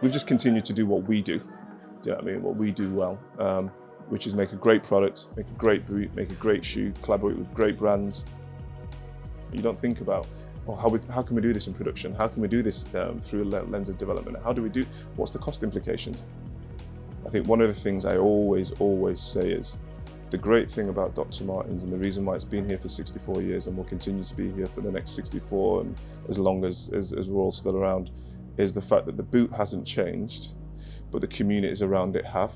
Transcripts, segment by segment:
we've just continued to do what we do. Do you know what I mean? What we do well, which is make a great product, make a great boot, make a great shoe, collaborate with great brands. You don't think about, oh, how can we do this in production? How can we do this through a lens of development? What's the cost implications? I think one of the things I always say is, the great thing about Dr Martens, and the reason why it's been here for 64 years and will continue to be here for the next 64 and as long as we're all still around, is the fact that the boot hasn't changed, but the communities around it have.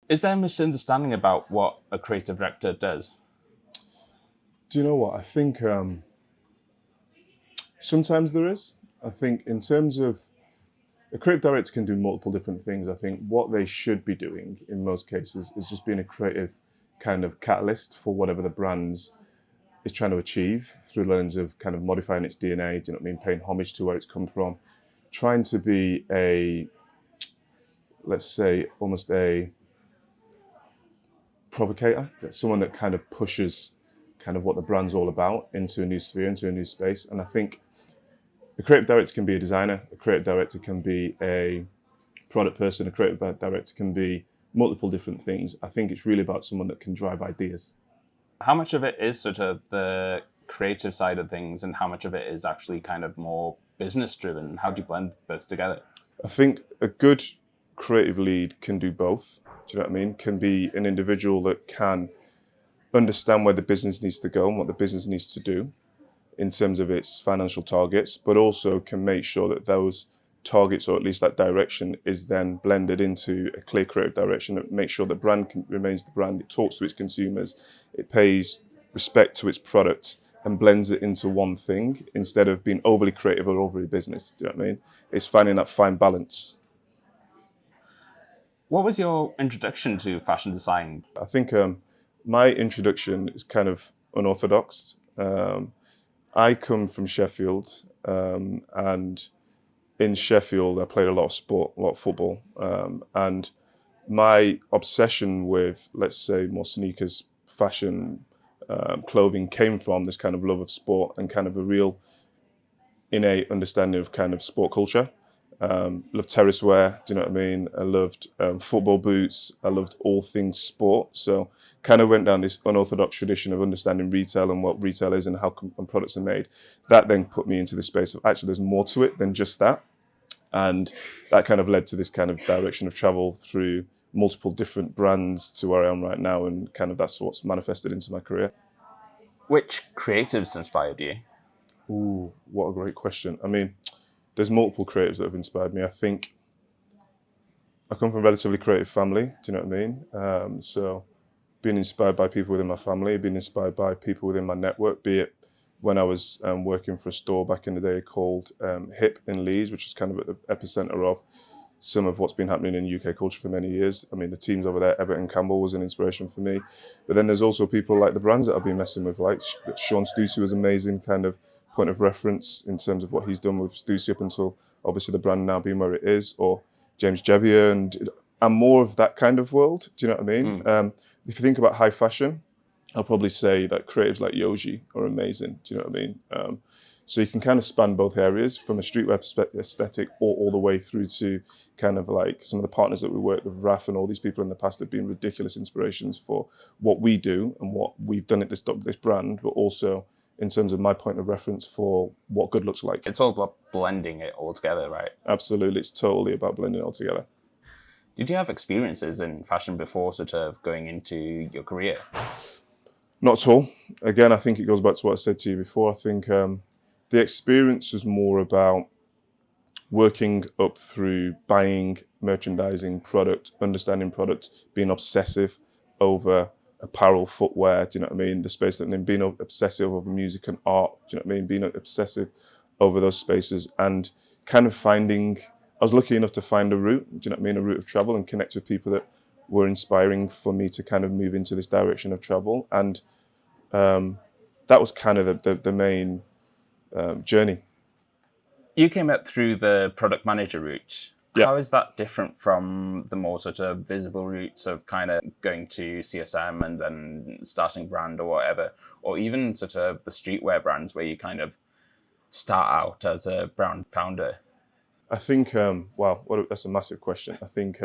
Is there a misunderstanding about what a creative director does? Do you know what? I think sometimes there is. I think in terms of, a creative director can do multiple different things. I think what they should be doing in most cases is just being a creative kind of catalyst for whatever the brand is trying to achieve through the lens of kind of modifying its DNA, do you know what I mean? Paying homage to where it's come from, trying to be a, let's say, almost a provocator, someone that kind of pushes kind of what the brand's all about into a new sphere, into a new space. And I think a creative director can be a designer, a creative director can be a product person, a creative director can be multiple different things. I think it's really about someone that can drive ideas. How much of it is sort of the creative side of things and how much of it is actually kind of more business driven? How do you blend both together? I think a good creative lead can do both. Do you know what I mean? Can be an individual that can understand where the business needs to go and what the business needs to do in terms of its financial targets, but also can make sure that those targets, or at least that direction, is then blended into a clear creative direction that makes sure the brand remains the brand, it talks to its consumers, it pays respect to its product and blends it into one thing instead of being overly creative or overly business. Do you know what I mean? It's finding that fine balance. What was your introduction to fashion design? I think my introduction is kind of unorthodox. I come from Sheffield, and in Sheffield I played a lot of sport, a lot of football, and my obsession with, let's say, more sneakers, fashion, clothing came from this kind of love of sport and kind of a real innate understanding of kind of sport culture. Loved terrace wear, do you know what I mean? I loved football boots, I loved all things sport. So kind of went down this unorthodox tradition of understanding retail and what retail is and how products are made. That then put me into the space of actually there's more to it than just that. And that kind of led to this kind of direction of travel through multiple different brands to where I am right now, and kind of that's what's manifested into my career. Which creatives inspired you? Ooh, what a great question. I mean, there's multiple creatives that have inspired me. I think I come from a relatively creative family, do you know what I mean? So being inspired by people within my family, being inspired by people within my network, be it when I was working for a store back in the day called Hip in Leeds, which is kind of at the epicenter of some of what's been happening in UK culture for many years. I mean, the teams over there, Everton Campbell was an inspiration for me. But then there's also people like the brands that I've been messing with, like Sean Stussy was amazing, kind of point of reference in terms of what he's done with Stussy up until obviously the brand now being where it is, or James Jebbia, and I'm more of that kind of world, do you know what I mean? If you think about high fashion, I'll probably say that creatives like Yoji are amazing, do you know what I mean? So you can kind of span both areas from a streetwear aesthetic all the way through to kind of like some of the partners that we work with, Raf and all these people in the past have been ridiculous inspirations for what we do and what we've done at this brand, but also in terms of my point of reference for what good looks like. It's all about blending it all together, right? Absolutely, it's totally about blending it all together. Did you have experiences in fashion before sort of going into your career? Not at all. Again, I think it goes back to what I said to you before. I think the experience was more about working up through buying, merchandising, product, understanding product, being obsessive over apparel, footwear, do you know what I mean? The space, and then being obsessive over music and art, do you know what I mean? Being obsessive over those spaces and kind of finding, I was lucky enough to find a route, do you know what I mean? A route of travel and connect with people that were inspiring for me to kind of move into this direction of travel. And that was kind of the main journey. You came up through the product manager route. Yeah. How is that different from the more sort of visible routes of kind of going to CSM and then starting brand or whatever, or even sort of the streetwear brands where you kind of start out as a brand founder? I think, wow, that's a massive question. I think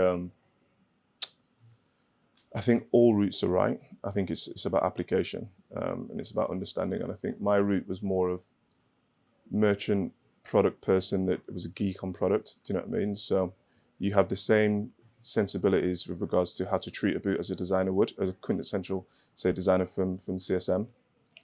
all routes are right. I think it's about application, and it's about understanding. And I think my route was more of merchant product person that was a geek on product. Do you know what I mean? So you have the same sensibilities with regards to how to treat a boot as a designer would, as a quintessential, say, designer from CSM.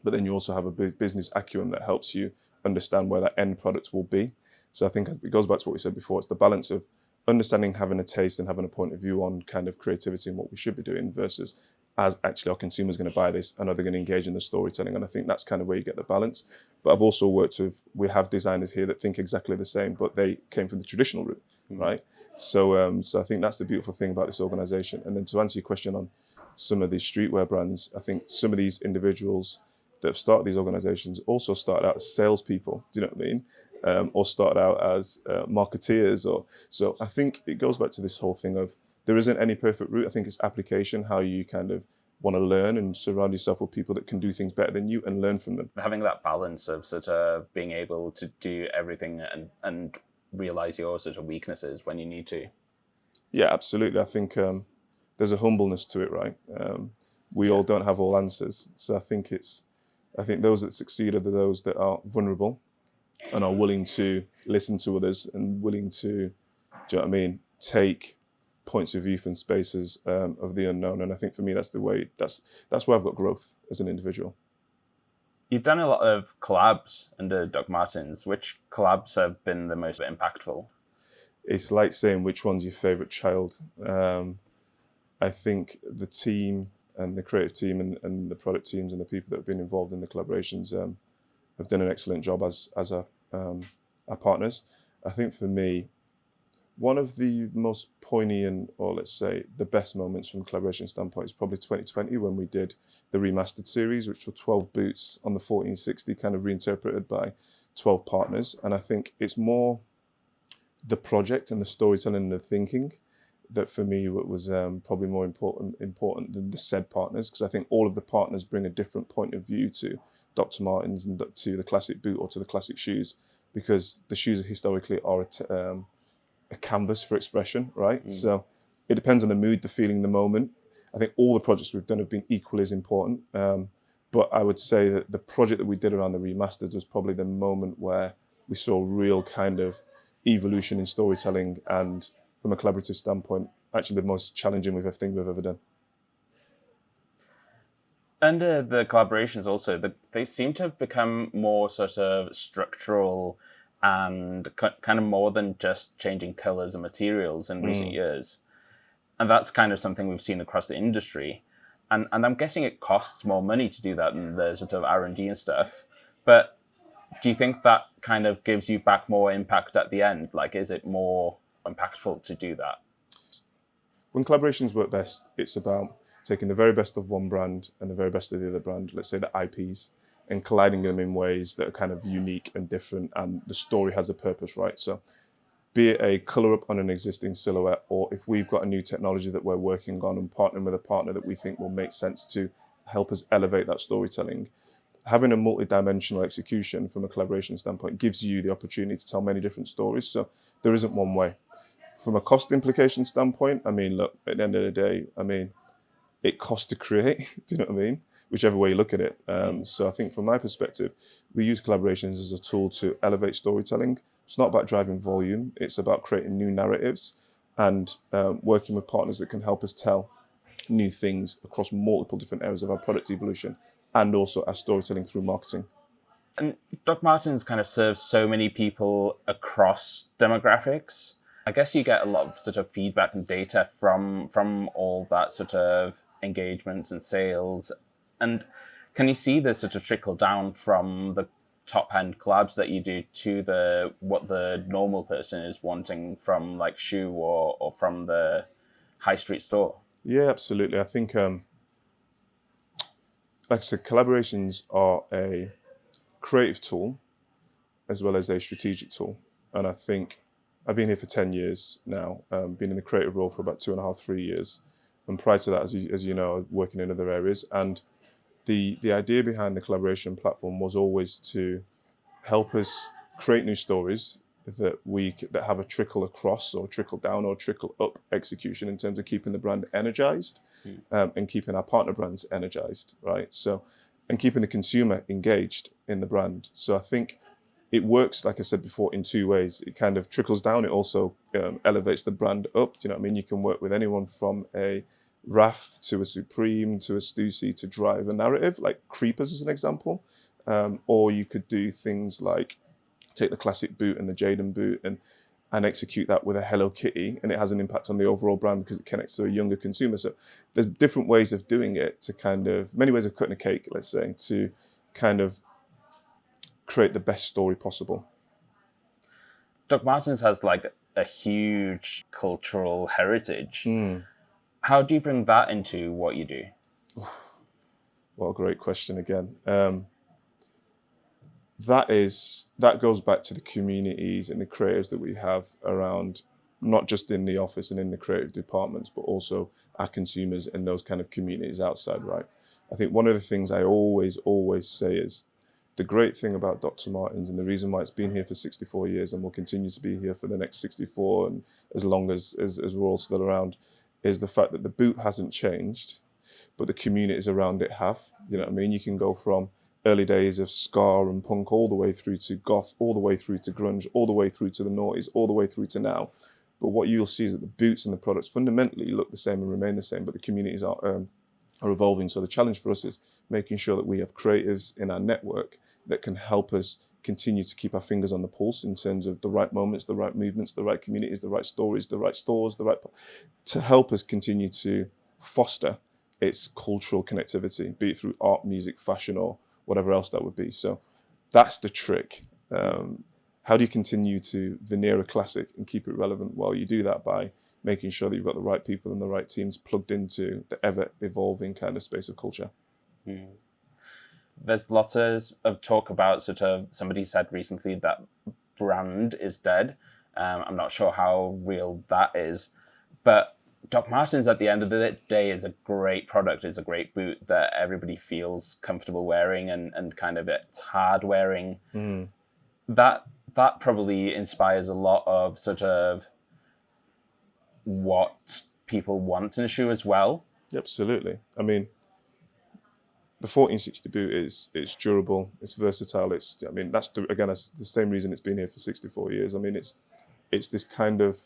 But then you also have a business acumen that helps you understand where that end product will be. So I think it goes back to what we said before. It's the balance of understanding, having a taste, and having a point of view on kind of creativity and what we should be doing versus as actually our consumers going to buy this and are they going to engage in the storytelling. And I think that's kind of where you get the balance. But I've also worked with, we have designers here that think exactly the same, but they came from the traditional route, right? So I think that's the beautiful thing about this organization. And then to answer your question on some of these streetwear brands, I think some of these individuals that have started these organizations also started out as salespeople, do you know what I mean? Or started out as marketeers. So I think it goes back to this whole thing of there isn't any perfect route. I think it's application, how you kind of want to learn and surround yourself with people that can do things better than you and learn from them. Having that balance of sort of being able to do everything and realize your sort of weaknesses when you need to. Yeah, absolutely. I think there's a humbleness to it, right? We all don't have all answers. So I think those that succeed are those that are vulnerable and are willing to listen to others and willing to, do you know what I mean, take points of view from spaces of the unknown. And I think for me, that's where I've got growth as an individual. You've done a lot of collabs under Dr Martens. Which collabs have been the most impactful? It's like saying which one's your favorite child. I think the team and the creative team and the product teams and the people that have been involved in the collaborations have done an excellent job as our partners. I think for me, one of the most poignant, or let's say the best moments from a collaboration standpoint is probably 2020 when we did the remastered series, which were 12 boots on the 1460, kind of reinterpreted by 12 partners. And I think it's more the project and the storytelling and the thinking that for me was probably more important than the said partners, because I think all of the partners bring a different point of view to Dr. Martens and to the classic boot or to the classic shoes, because the shoes historically are a canvas for expression, right? So it depends on the mood, the feeling, the moment. I think all the projects we've done have been equally as important. But I would say that the project that we did around the remasters was probably the moment where we saw real kind of evolution in storytelling and from a collaborative standpoint, actually the most challenging thing we've ever done. Under the collaborations also, they seem to have become more sort of structural and kind of more than just changing colors and materials in recent years. And that's kind of something we've seen across the industry. And I'm guessing it costs more money to do that than the sort of R&D and stuff. But do you think that kind of gives you back more impact at the end? Like, is it more impactful to do that? When collaborations work best, it's about taking the very best of one brand and the very best of the other brand, let's say the IPs, and colliding them in ways that are kind of unique and different, and the story has a purpose, right? So be it a color up on an existing silhouette, or if we've got a new technology that we're working on and partnering with a partner that we think will make sense to help us elevate that storytelling, having a multi-dimensional execution from a collaboration standpoint gives you the opportunity to tell many different stories. So there isn't one way. From a cost implication standpoint, I mean, look, at the end of the day, I mean, it costs to create, do you know what I mean? Whichever way you look at it. So I think from my perspective, we use collaborations as a tool to elevate storytelling. It's not about driving volume. It's about creating new narratives and working with partners that can help us tell new things across multiple different areas of our product evolution and also our storytelling through marketing. And Dr. Martens kind of serves so many people across demographics. I guess you get a lot of sort of feedback and data from all that sort of engagements and sales. And can you see the sort of trickle down from the top end collabs that you do to what the normal person is wanting from like shoe or from the high street store? Yeah, absolutely. I think, like I said, collaborations are a creative tool as well as a strategic tool. And I think I've been here for 10 years now, been in the creative role for about 2.5, 3 years. And prior to that, as you know, working in other areas. And the idea behind the collaboration platform was always to help us create new stories that have a trickle across or trickle down or trickle up execution in terms of keeping the brand energized, and keeping our partner brands energized, right? So, and keeping the consumer engaged in the brand. So I think it works, like I said before, in two ways. It kind of trickles down. It also elevates the brand up. Do you know what I mean? You can work with anyone from a RAF to a Supreme to a Stussy to drive a narrative, like Creepers as an example. Or you could do things like take the classic boot and the Jaden boot and execute that with a Hello Kitty, and it has an impact on the overall brand because it connects to a younger consumer. So there's different ways of doing it to kind of, many ways of cutting a cake, let's say, to kind of create the best story possible. Dr. Martens has like a huge cultural heritage. How do you bring that into what you do? What a great question again. That goes back to the communities and the creatives that we have around, not just in the office and in the creative departments, but also our consumers and those kind of communities outside, right? I think one of the things I always say is the great thing about Dr. Martens, and the reason why it's been here for 64 years and will continue to be here for the next 64 and as long as we're all still around, is the fact that the boot hasn't changed, but the communities around it have. You know what I mean? You can go from early days of ska and punk all the way through to goth, all the way through to grunge, all the way through to the noughties, all the way through to now. But what you'll see is that the boots and the products fundamentally look the same and remain the same, but the communities are evolving. So the challenge for us is making sure that we have creatives in our network that can help us continue to keep our fingers on the pulse in terms of the right moments, the right movements, the right communities, the right stories, the right stores, to help us continue to foster its cultural connectivity, be it through art, music, fashion, or whatever else that would be. So that's the trick. How do you continue to veneer a classic and keep it relevant? Well, you do that by making sure that you've got the right people and the right teams plugged into the ever-evolving kind of space of culture. There's lots of talk about sort of, somebody said recently that brand is dead. I'm not sure how real that is, but Dr. Martens at the end of the day is a great product. It's a great boot that everybody feels comfortable wearing and kind of it's hard wearing. That probably inspires a lot of sort of what people want in a shoe as well. Absolutely. I mean, the 1460 boot it's durable, it's versatile. That's that's the same reason it's been here for 64 years. I mean, it's this kind of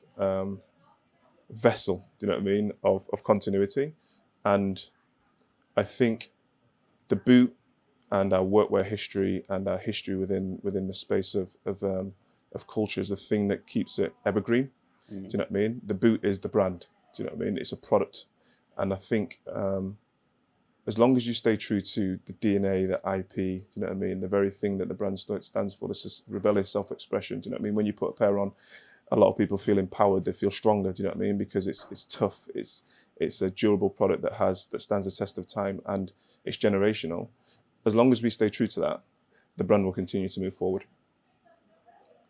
vessel, do you know what I mean, of continuity. And I think the boot and our workwear history and our history within the space of culture is the thing that keeps it evergreen. Do you know what I mean? The boot is the brand. Do you know what I mean? It's a product. And I think as long as you stay true to the DNA, the IP, do you know what I mean? The very thing that the brand stands for, this rebellious self-expression. Do you know what I mean? When you put a pair on, a lot of people feel empowered. They feel stronger. Do you know what I mean? Because it's tough. It's a durable product that stands the test of time, and it's generational. As long as we stay true to that, the brand will continue to move forward.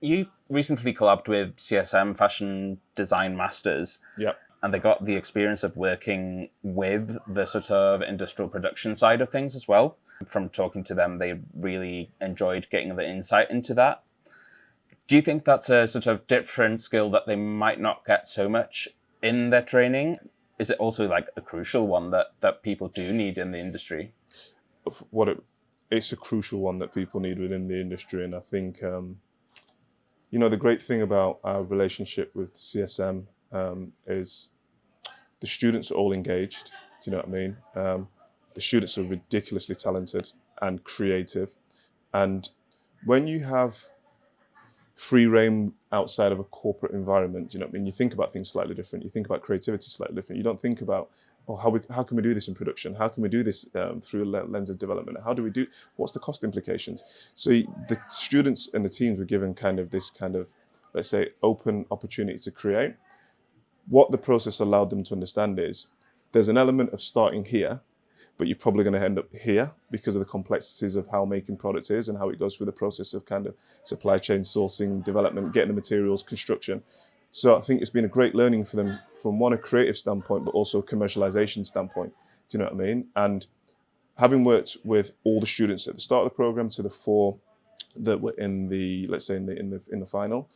You recently collabed with CSM Fashion Design Masters. Yeah. And they got the experience of working with the sort of industrial production side of things as well. From talking to them, they really enjoyed getting the insight into that. Do you think that's a sort of different skill that they might not get so much in their training? Is it also like a crucial one that people do need in the industry? It's a crucial one that people need within the industry. And I think, the great thing about our relationship with CSM is the students are all engaged. Do you know what I mean? The students are ridiculously talented and creative. And when you have free reign outside of a corporate environment, do you know what I mean? You think about things slightly different. You think about creativity slightly different. You don't think about, how can we do this in production? How can we do this through a lens of development? What's the cost implications? So the students and the teams were given this kind of, let's say, open opportunity to create. What the process allowed them to understand is there's an element of starting here, but you're probably going to end up here because of the complexities of how making products is and how it goes through the process of kind of supply chain, sourcing, development, getting the materials, construction. So I think it's been a great learning for them from a creative standpoint, but also a commercialization standpoint. Do you know what I mean? And having worked with all the students at the start of the program to the 4 that were in the, let's say in the final,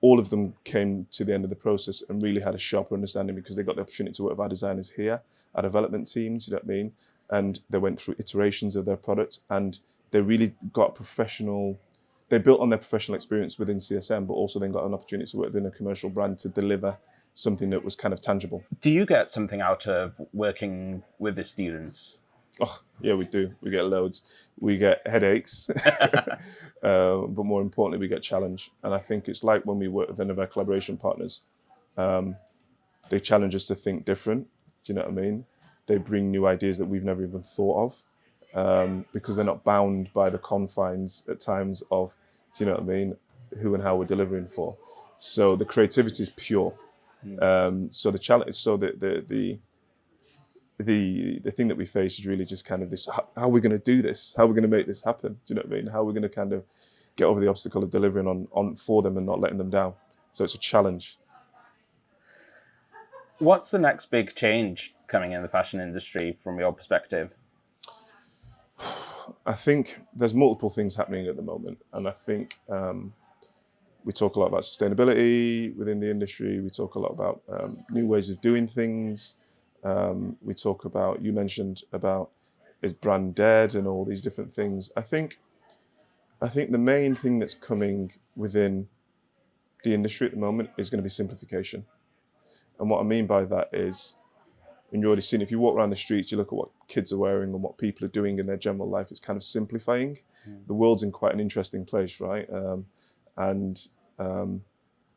all of them came to the end of the process and really had a sharper understanding because they got the opportunity to work with our designers here, our development teams, you know what I mean? And they went through iterations of their product and they really got professional, they built on their professional experience within CSM, but also then got an opportunity to work within a commercial brand to deliver something that was kind of tangible. Do you get something out of working with the students? Oh, yeah, we do. We get loads. We get headaches, but more importantly, we get challenge. And I think it's like when we work with any of our collaboration partners, they challenge us to think different. Do you know what I mean? They bring new ideas that we've never even thought of because they're not bound by the confines at times of, do you know what I mean, who and how we're delivering for. So the creativity is pure. So the challenge, so the thing that we face is really just kind of this: how are we going to do this? How are we going to make this happen? Do you know what I mean? How are we going to kind of get over the obstacle of delivering on for them and not letting them down? So it's a challenge. What's the next big change coming in the fashion industry from your perspective? I think there's multiple things happening at the moment, and I think we talk a lot about sustainability within the industry. We talk a lot about new ways of doing things. We talk about, you mentioned about, is brand dead and all these different things. I think the main thing that's coming within the industry at the moment is going to be simplification. And what I mean by that is, and you've already seen, if you walk around the streets, you look at what kids are wearing and what people are doing in their general life, it's kind of simplifying. The world's in quite an interesting place, right?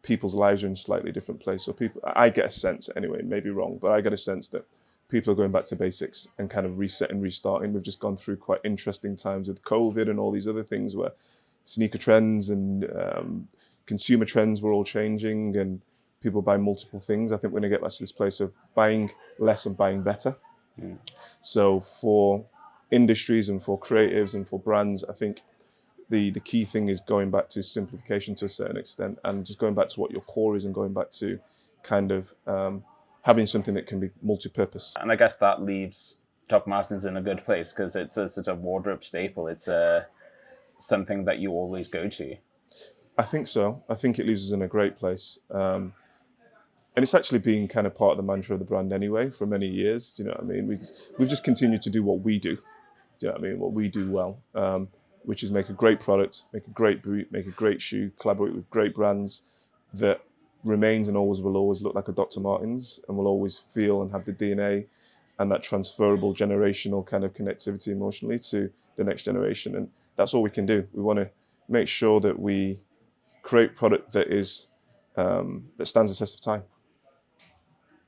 People's lives are in a slightly different place. So I get a sense anyway, maybe wrong, but I get a sense that people are going back to basics and kind of resetting, restarting. We've just gone through quite interesting times with COVID and all these other things where sneaker trends and consumer trends were all changing and people buy multiple things. I think we're going to get back to this place of buying less and buying better. So for industries and for creatives and for brands, I think the key thing is going back to simplification to a certain extent and just going back to what your core is and going back to kind of having something that can be multi-purpose. And I guess that leaves Dr. Martens in a good place because it's a sort of wardrobe staple. It's something that you always go to. I think so. I think it leaves us in a great place. And it's actually been kind of part of the mantra of the brand anyway for many years. Do you know what I mean? We've just continued to do what we do. Do you know what I mean? What we do well. Which is make a great product, make a great boot, make a great shoe, collaborate with great brands that remains and always will always look like a Dr. Martens and will always feel and have the DNA and that transferable generational kind of connectivity emotionally to the next generation. And that's all we can do. We want to make sure that we create product that is that stands the test of time.